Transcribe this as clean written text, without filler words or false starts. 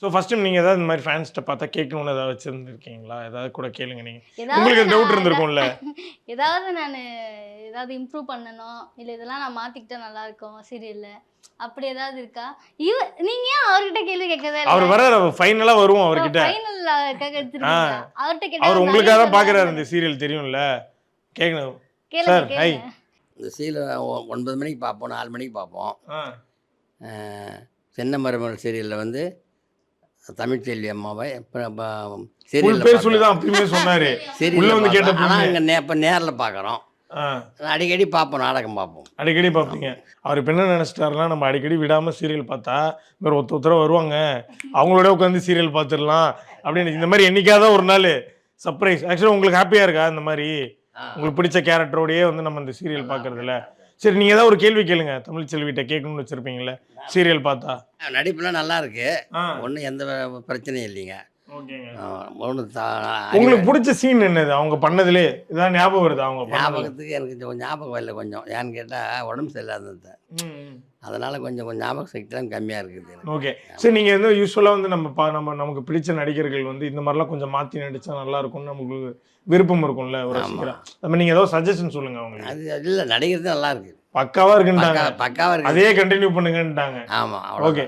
So first time நீங்க ஏதாவது இந்த மாதிரி ஃபேன்ஸ்ட்ட பார்த்தா கேட்கணும்னு ஏதாவது வச்சிருந்திருக்கீங்களா? ஏதாவது கூட கேளுங்க நீங்க. ஏதாவது உங்களுக்கு டவுட் நான் இருந்திருக்கும்ல. ஏதாவது நானு ஏதாவது இம்ப்ரூவ் பண்ணணும். இல்ல இதெல்லாம் நான் மாத்திக்கிட்டா நல்லாருக்கும் சீரியல்ல. அப்படி ஏதாவது இருக்கா? இவ நீங்க ஏன் அவர்கிட்ட கேள்வி கேட்கவே இல்ல? அவர் வராரு, ஃபைனலா வருவோம் அவர்கிட்ட. ஃபைனலுக்காக ஆ. எடுத்துருக்கீங்களா? அவர்ட்ட கேட்டா அவர் அவர் உங்களுக்காக நிறைய தான் பார்க்குறாரு சொல்லுவாரு. இந்த சீரியல் தெரியும்ல. கேட்கணும். கேளுங்க, சார், ஹை. கேளுங்க. இந்த சீரியல் 9 மணிக்கு பார்ப்போம், 4 மணிக்கு பார்ப்போம். ஆ. சின்ன மருமகள் சீரியலில் வந்து தமிழ்ச்செல்வி அம்மாவை ஃபுல் சீரியலில் பேர் சொல்லி தான் அப்பயுமே சொன்னாரு. உள்ள வந்து கேட்ட ஆனால் பொண்ணு. அங்கே இப்போ நேரில் பார்க்குறோம். ஆ. அடிக்கடி பார்ப்போம், நாடகம் பார்ப்போம். அடிக்கடி பார்ப்பீங்க. அவர் இப்ப என்ன நினைச்சிட்டாருன்னா, நம்ம அடிக்கடி விடாம சீரியல் பார்த்தா, இந்த மாதிரி ஒருத்தர வருவாங்க. அவங்களோட உட்காந்து சீரியல் பார்த்துடலாம் அப்படின்னு இந்த மாதிரி என்னைக்காவது ஒரு நாள் சர்ப்ரைஸ். ஆக்சுவலா உங்களுக்கு ஹாப்பியா இருக்கா இந்த மாதிரி? உங்களுக்கு பிடிச்ச கேரக்டரோடயே வந்து நம்ம இந்த சீரியல் பார்க்கறதுல. சரி, நீங்க ஏதாவது ஒரு கேள்வி கேளுங்க. தமிழ்ச்செல்விட்ட கேட்கணும்னு வச்சிருப்பீங்கல்ல சீரியல் பார்த்தா. நடிப்புலாம் நல்லா இருக்கு, ஆ. ஒன்றும் எந்த பிரச்சனையும் இல்லைங்க. ஓகேங்க. ஒன்றும் உங்களுக்கு பிடிச்ச சீன் என்னது அவங்க பண்ணதுலே? இதான் ஞாபகம் வருது அவங்க பண்ணதுல? ஞாபகத்துக்கு எனக்கு ஞாபகம் இல்லை கொஞ்சம். ஏன்னு கேட்டால் உடம்பு சரியில்லாதது, அதனால் கொஞ்சம் ஞாபக சக்திலாம் கம்மியாக இருக்குது எனக்கு. ஓகே. சரி, நீங்க வந்து யூஸ்வலா வந்து நம்ம நமக்கு பிடிச்ச நடிகர்கள் வந்து இந்த மாதிரிலாம் கொஞ்சம் மாத்தி நடிச்சா நல்லா இருக்கும்னு நமக்கு விருப்பம் இருக்கும்ல ஒரு ரசிகரா. நம்ம நீங்க ஏதோ சஜஷன் சொல்லுங்க அவங்களுக்கு. அது இல்லை, நடிக்கிறது நல்லா இருக்கு, பக்காவா இருக்குன்ட்டாங்க. பக்காவாக இருக்கு. அதே கண்டினியூ பண்ணுங்கன்ட்டாங்க. ஆமாம், ஓகே.